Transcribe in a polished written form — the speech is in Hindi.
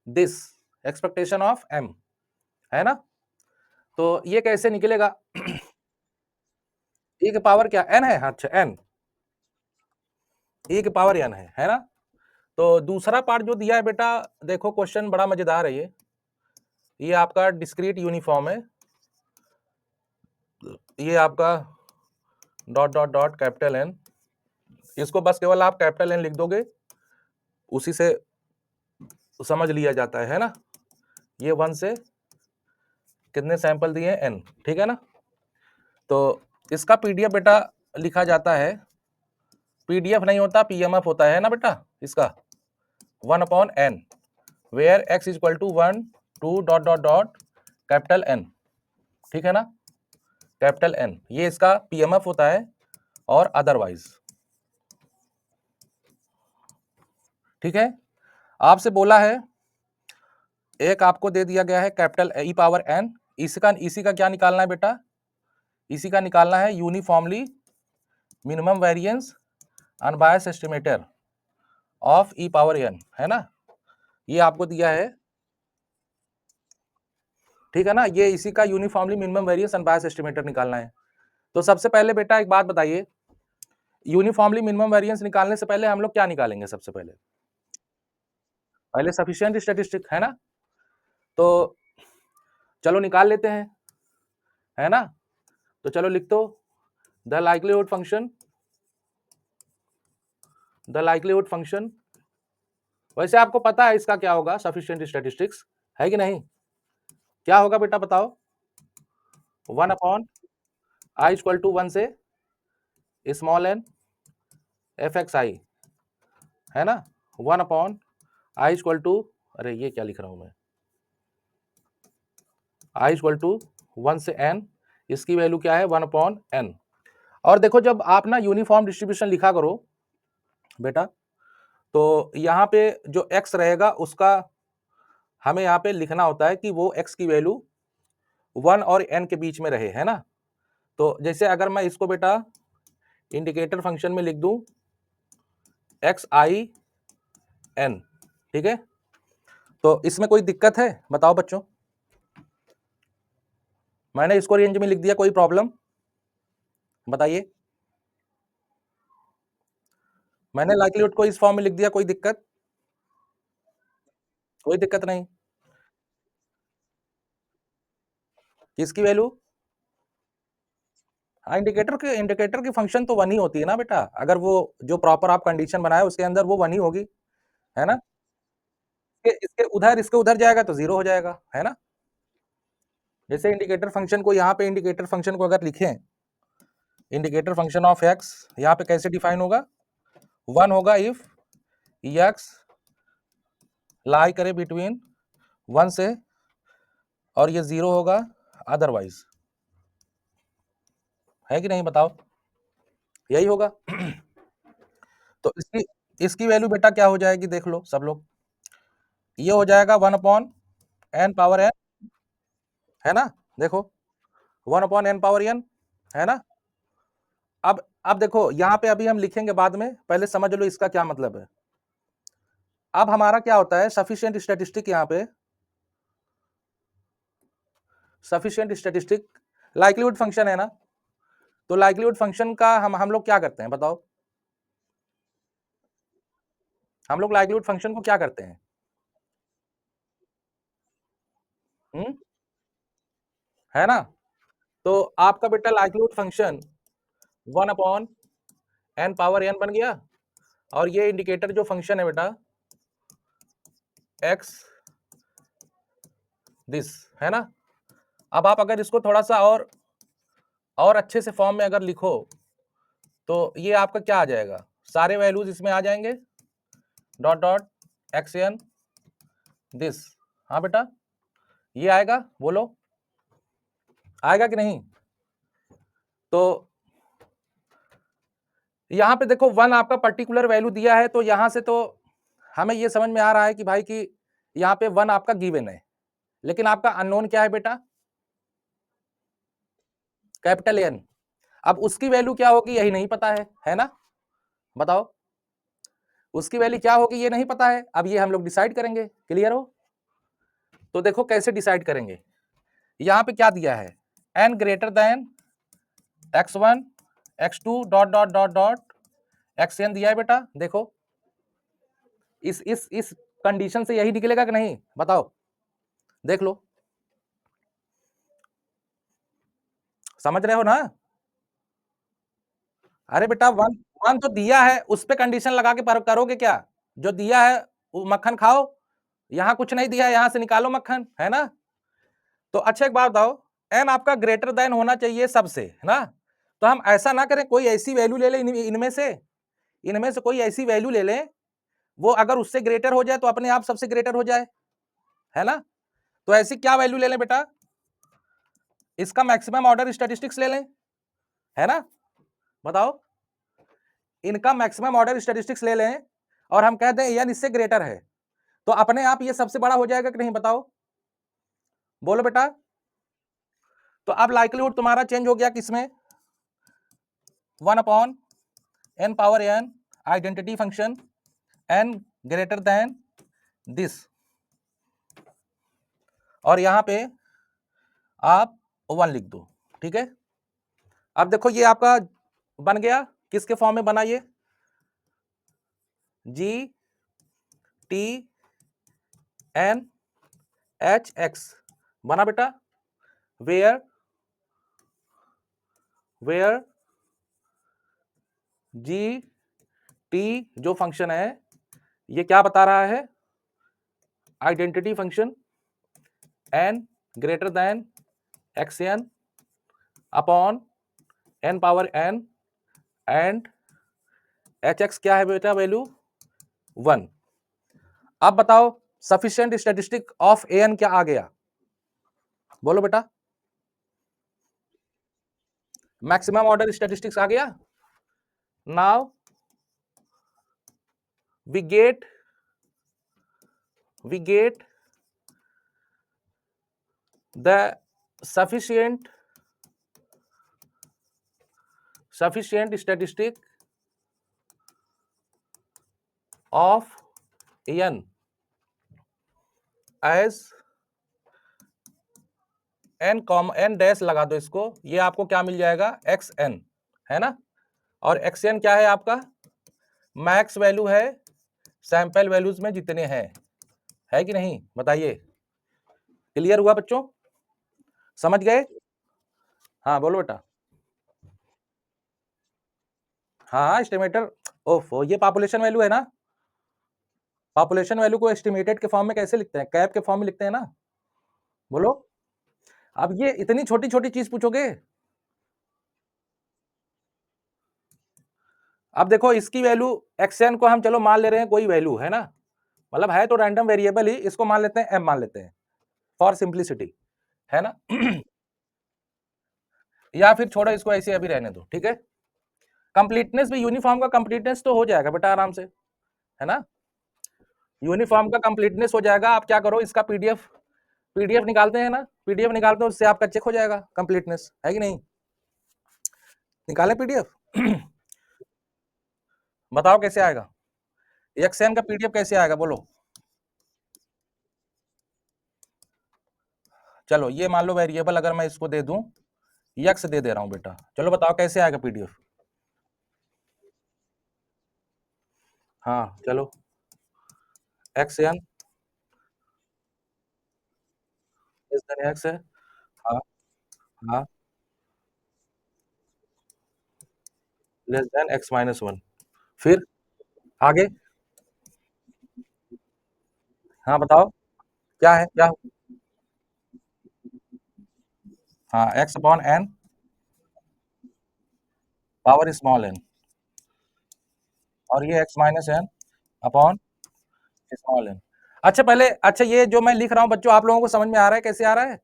दिस एक्सपेक्टेशन ऑफ m, है ना। तो ये कैसे निकलेगा? e की पावर क्या n है? अच्छा n, e की पावर n है ना। तो दूसरा पार्ट जो दिया है बेटा, देखो क्वेश्चन बड़ा मजेदार है ये आपका डिस्क्रीट यूनिफॉर्म है, ये आपका dot dot dot capital N, इसको बस केवल आप कैपिटल N लिख दोगे, उसी से समझ लिया जाता है ना। ये 1 से कितने सैंपल दिए हैं? n, ठीक है ना। तो इसका पीडीएफ बेटा लिखा जाता है, पीडीएफ नहीं होता, पीएमएफ होता है ना बेटा इसका, 1/n, where x is equal to 1 2 dot dot dot capital N, ठीक है ना, कैपिटल N, ये इसका पीएमएफ होता है, और अदरवाइज, ठीक है। आपसे बोला है, एक आपको दे दिया गया है कैपिटल ई पावर n, इसी का क्या निकालना है बेटा? इसी का निकालना है uniformly minimum variance unbiased estimator of e power n, है ना, ये आपको दिया है, ठीक है ना। ये इसी का uniformly minimum variance unbiased estimator निकालना है। तो सबसे पहले बेटा एक बात बताइए, यूनिफॉर्मली मिनिमम वेरिएंस निकालने से पहले हम लोग क्या निकालेंगे? सबसे पहले सफिशिएंट स्टैटिस्टिक, है ना। तो चलो निकाल लेते हैं, है ना। तो चलो लिख दो, द लाइक्लीहुड फंक्शन, वैसे आपको पता है इसका क्या होगा, सफिशिएंट स्टैटिस्टिक्स, है कि नहीं? क्या होगा बेटा बताओ? 1/i=1 से स्मॉल n fxi, है ना, 1/i=, अरे ये क्या लिख रहा हूं मैं, i=1 से n, इसकी वैल्यू क्या है? 1/n। और देखो जब आप ना यूनिफॉर्म डिस्ट्रीब्यूशन लिखा करो बेटा, तो यहाँ पे जो x रहेगा उसका हमें यहाँ पे लिखना होता है कि वो x की वैल्यू 1 और n के बीच में रहे, है ना। तो जैसे अगर मैं इसको बेटा इंडिकेटर फंक्शन में लिख दूं xi n, ठीक है, तो इसमें कोई दिक्कत है बताओ बच्चों? मैंने इसको रेंज में लिख दिया, कोई प्रॉब्लम बताइए? मैंने लाइक्लीहुड को इस फॉर्म में लिख दिया, कोई दिक्कत? कोई दिक्कत नहीं। किसकी वैल्यू? हाँ, इंडिकेटर की फंक्शन तो 1 ही होती है ना बेटा, अगर वो जो प्रॉपर आप कंडीशन बनाए उसके अंदर वो 1 ही होगी, है ना। इसके उधर जाएगा तो 0 हो जाएगा, है ना। जैसे इंडिकेटर फंक्शन को यहाँ पे, इंडिकेटर फंक्शन को अगर लिखें, इंडिकेटर फंक्शन ऑफ x यहाँ पे कैसे डिफाइन होगा? 1 होगा इफ x लाई करे बिटवीन 1 से, और ये 0 होगा अदरवाइज, है कि नहीं बताओ? यही होगा। तो इसकी वैल्यू बेटा क्या हो जाएगी? देख लो सब लोग, ये हो जाएगा 1/n, है ना। देखो 1/n, है ना। अब देखो यहाँ पे अभी हम लिखेंगे बाद में, पहले समझ लो इसका क्या मतलब है। अब हमारा क्या होता है, सफिशिएंट स्टैटिस्टिक, यहाँ पे सफिशिएंट स्टैटिस्टिक लाइक्लीहुड फंक्शन है ना। तो लाइक्लीहुड फंक्शन का हम लोग क्या करते हैं बताओ? हम लोग लाइक्लीहुड फंक्शन को क्या करते हैं? है ना। तो आपका बेटा लाइक्लीहुड फंक्शन 1/n बन गया, और ये इंडिकेटर जो फंक्शन है बेटा x दिस, है ना। अब आप अगर इसको थोड़ा सा और अच्छे से फॉर्म में अगर लिखो, तो ये आपका क्या आ जाएगा? सारे वैल्यूज इसमें आ जाएंगे, डॉट डॉट xn दिस, हाँ बेटा ये आएगा, बोलो आएगा कि नहीं? तो यहां पे देखो 1 आपका पर्टिकुलर वैल्यू दिया है, तो यहां से तो हमें ये समझ में आ रहा है कि भाई कि यहाँ पे 1 आपका गिवन है, लेकिन आपका अननोन क्या है बेटा? Capital N। अब उसकी वैल्यू क्या होगी यही नहीं पता है ना। बताओ उसकी वैल्यू क्या होगी ये नहीं पता है, अब ये हम लोग डिसाइड करेंगे, क्लियर हो? तो देखो कैसे डिसाइड करेंगे। यहां पे क्या दिया है, n greater then x1 x2 dot dot dot dot xn दिया है बेटा। देखो इस कंडीशन से यही निकलेगा कि नहीं, बताओ, देख लो, समझ रहे हो ना। अरे बेटा वन वन तो दिया है, उस पे कंडीशन लगा के करोगे क्या, जो दिया है वो मक्खन खाओ, यहां कुछ नहीं दिया है, यहां से निकालो मक्खन, है ना। तो अच्छा एक बात बताओ, एन आपका ग्रेटर देन होना चाहिए सबसे, है ना। तो हम ऐसा ना करें, कोई ऐसी वैल्यू ले लें इनमें से कोई ऐसी वैल्यू ले लें, वो अगर उससे ग्रेटर हो जाए तो अपने आप सबसे ग्रेटर हो जाए, है ना। तो ऐसी क्या वैल्यू ले लें बेटा, इसका मैक्सिमम ऑर्डर स्टैटिस्टिक्स ले लें, है ना। बताओ, इनका मैक्सिमम ऑर्डर स्टैटिस्टिक्स ले लें और हम कह दें एन इससे ग्रेटर है, तो अपने आप ये सबसे बड़ा हो जाएगा कि नहीं, बताओ, बोलो बेटा। तो अब लाइक्लीहुड तुम्हारा चेंज हो गया किसमें, 1 upon n power n identity function n greater then this, और यहां पे आप 1 लिख दो, ठीक है। अब देखो ये आपका बन गया, किसके फॉर्म में बना ये, G T N H X बना बेटा, वेयर जी टी जो फंक्शन है ये क्या बता रहा है, identity function n greater than X N upon n power n and H X क्या है बेटा, वैल्यू 1। अब बताओ सफिशिएंट स्टैटिस्टिक ऑफ एन क्या आ गया, बोलो बेटा, मैक्सिमम ऑर्डर स्टैटिस्टिक्स आ गया। Now we get the sufficient statistic of n as n dash लगा दो इसको, ये आपको क्या मिल जाएगा, xn, है ना। और xn क्या है आपका, मैक्स वैल्यू है सैंपल वैल्यूज में जितने हैं, है कि नहीं, बताइए। क्लियर हुआ बच्चों, समझ गए। हाँ बोलो बेटा। हाँ एस्टिमेटर, ओफो ये पॉपुलेशन वैल्यू है ना, पॉपुलेशन वैल्यू को एस्टिमेटेड के फॉर्म में कैसे लिखते हैं, कैप के फॉर्म में लिखते हैं ना, बोलो। अब ये इतनी छोटी छोटी चीज पूछोगे। अब देखो इसकी वैल्यू xn को हम चलो मान ले रहे हैं कोई वैल्यू, है ना, मतलब है तो रैंडम वेरिएबल ही, इसको मान लेते हैं m मान लेते हैं फॉर सिंप्लिसिटी, है ना। या फिर छोड़ो इसको ऐसे अभी रहने दो, ठीक है। कंप्लीटनेस भी, यूनिफॉर्म का कंप्लीटनेस तो हो जाएगा बेटा आराम से, है ना। यूनिफॉर्म का कंप्लीटनेस हो जाएगा, आप क्या करो इसका पीडीएफ निकालते हैं ना, पीडीएफ निकालते हैं उससे आपका चेक हो जाएगा कंप्लीटनेस, है कि नहीं, निकालें पीडीएफ। बताओ कैसे आएगा, एक्सएन का पीडीएफ कैसे आएगा, बोलो। चलो ये मान लो वेरिएबल अगर मैं इसको दे दूं, यक्स दे रहा हूं बेटा, चलो बताओ कैसे आएगा पीडीएफ। हाँ चलो, X N less than X है, हाँ हाँ, लेस देन एक्स माइनस 1, फिर आगे, हाँ बताओ क्या है, क्या, हाँ X upon N power small N, और ये X minus N upon small N. अच्छा पहले, अच्छा ये जो मैं लिख रहा हूँ बच्चों, आप लोगों को समझ में आ रहा है कैसे आ रहा है,